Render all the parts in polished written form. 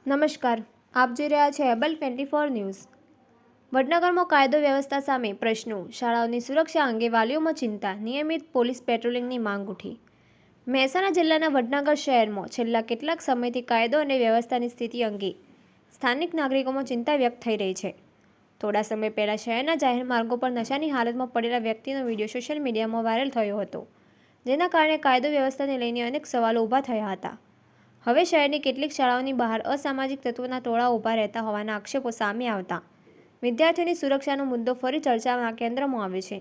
નમસ્કાર, આપ જોઈ રહ્યા છો એબલ 24 ન્યૂઝ। વડનગરમાં કાયદો વ્યવસ્થા સામે પ્રશ્નો, શાળાઓની સુરક્ષા અંગે વાલીઓમાં ચિંતા, નિયમિત પોલીસ પેટ્રોલિંગની માંગ ઉઠી। મહેસાણા જિલ્લાના વડનગર શહેરમાં છેલ્લા કેટલાક સમયથી કાયદો અને વ્યવસ્થાની સ્થિતિ અંગે સ્થાનિક નાગરિકોમાં ચિંતા વ્યક્ત થઈ રહી છે। થોડા સમય પહેલા શહેરના જાહેર માર્ગો પર નશાની હાલતમાં પડેલા વ્યક્તિનો વિડીયો સોશિયલ મીડિયામાં વાયરલ થયો હતો, જેના કારણે કાયદો વ્યવસ્થાને લઈને અનેક સવાલો ઊભા થયા હતા। હવે શહેરની કેટલીક શાળાઓની બહાર અસામાજિક તત્વોના ટોળા ઊભા રહેતા હોવાના આક્ષેપો સામે આવતા વિદ્યાર્થીઓની સુરક્ષાનો મુદ્દો ફરી ચર્ચાના કેન્દ્રમાં આવ્યો છે।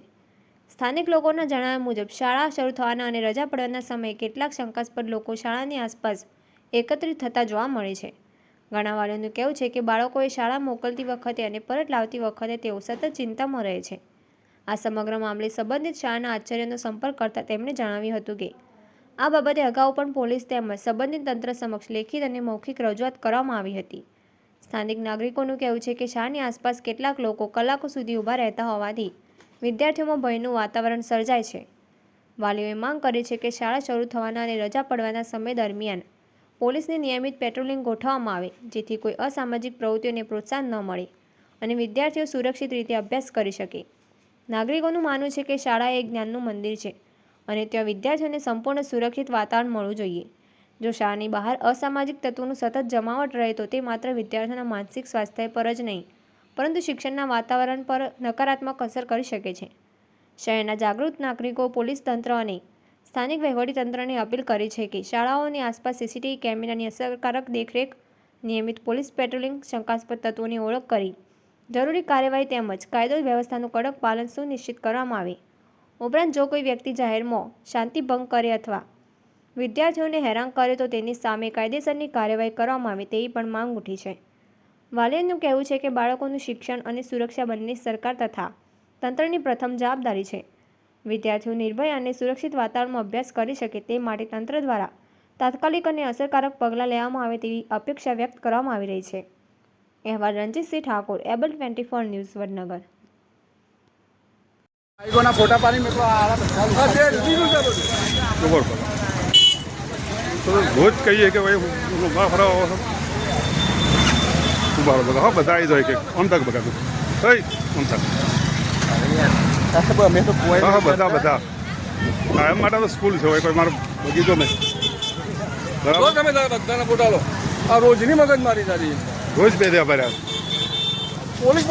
સ્થાનિક લોકોના જણાવ્યા મુજબ શાળા શરૂ થવાના અને રજા પડવાના સમયે કેટલાક શંકાસ્પદ લોકો શાળાની આસપાસ એકત્રિત થતા જોવા મળે છે। ઘણા વાલીઓનું કહેવું છે કે બાળકોએ શાળા મોકલતી વખતે અને પરત લાવતી વખતે તેઓ સતત ચિંતામાં રહે છે। આ સમગ્ર મામલે સંબંધિત શાળાના આચાર્યનો સંપર્ક કરતા તેમણે જણાવ્યું હતું કે આ બાબતે અગાઉ પણ પોલીસ તેમજ સંબંધિત તંત્ર સમક્ષ લેખિત અને મૌખિક રજૂઆત કરવામાં આવી હતી। સ્થાનિક નાગરિકોનું કહેવું છે કે શાળાની આસપાસ કેટલાક લોકો કલાકો સુધી ઊભા રહેતા હોવાથી વિદ્યાર્થીઓમાં ભયનું વાતાવરણ સર્જાય છે। વાલીઓએ માંગ કરી છે કે શાળા શરૂ થવાના અને રજા પડવાના સમય દરમિયાન પોલીસની નિયમિત પેટ્રોલિંગ ગોઠવવામાં આવે, જેથી કોઈ અસામાજિક પ્રવૃત્તિઓને પ્રોત્સાહન ન મળે અને વિદ્યાર્થીઓ સુરક્ષિત રીતે અભ્યાસ કરી શકે। નાગરિકોનું માનવું છે કે શાળા એ જ્ઞાનનું મંદિર છે અને ત્યાં વિદ્યાર્થીઓને સંપૂર્ણ સુરક્ષિત વાતાવરણ મળવું જોઈએ। જો શાળાની બહાર અસામાજિક તત્વોનું સતત જમાવટ રહે તો તે માત્ર વિદ્યાર્થીઓના માનસિક સ્વાસ્થ્ય પર જ નહીં, પરંતુ શિક્ષણના વાતાવરણ પર નકારાત્મક અસર કરી શકે છે। શહેરના જાગૃત નાગરિકો પોલીસ તંત્ર અને સ્થાનિક વહીવટીતંત્રને અપીલ કરી છે કે શાળાઓની આસપાસ સીસીટીવી કેમેરાની અસરકારક દેખરેખ, નિયમિત પોલીસ પેટ્રોલિંગ, શંકાસ્પદ તત્વોની ઓળખ કરી જરૂરી કાર્યવાહી તેમજ કાયદો વ્યવસ્થાનું કડક પાલન સુનિશ્ચિત કરવામાં આવે। ઉપરાંત જો કોઈ વ્યક્તિ જાહેરમાં શાંતિ ભંગ કરે અથવા વિદ્યાર્થીઓને હેરાન કરે તો તેની સામે કાયદેસરની કાર્યવાહી કરવામાં આવે તેવી પણ માંગ ઉઠી છે। વાલીઓનું કહેવું છે કે બાળકોનું શિક્ષણ અને સુરક્ષા બંને સરકાર તથા તંત્રની પ્રથમ જવાબદારી છે। વિદ્યાર્થીઓ નિર્ભય અને સુરક્ષિત વાતાવરણમાં અભ્યાસ કરી શકે તે માટે તંત્ર દ્વારા તાત્કાલિક અને અસરકારક પગલાં લેવામાં આવે તેવી અપેક્ષા વ્યક્ત કરવામાં આવી રહી છે। અહેવાલ રણજીતસિંહ ઠાકોર, એબલ 24 ન્યૂઝ, વડનગર। ફોટા પાડી મેં તો રોજ કહીએ કે ભાઈ ફરાવો બરાબર હા બધા આવી જાય કે આમ તક બધા આમ તક હા બધા કાયમ માટે તો સ્કૂલ છે કોઈ મારો બગીચો નહીં બરાબર તમે બધાના ફોટા લો આ રોજની મગજ મારી તારી રોજ બે દે ભર્યા પોલીસ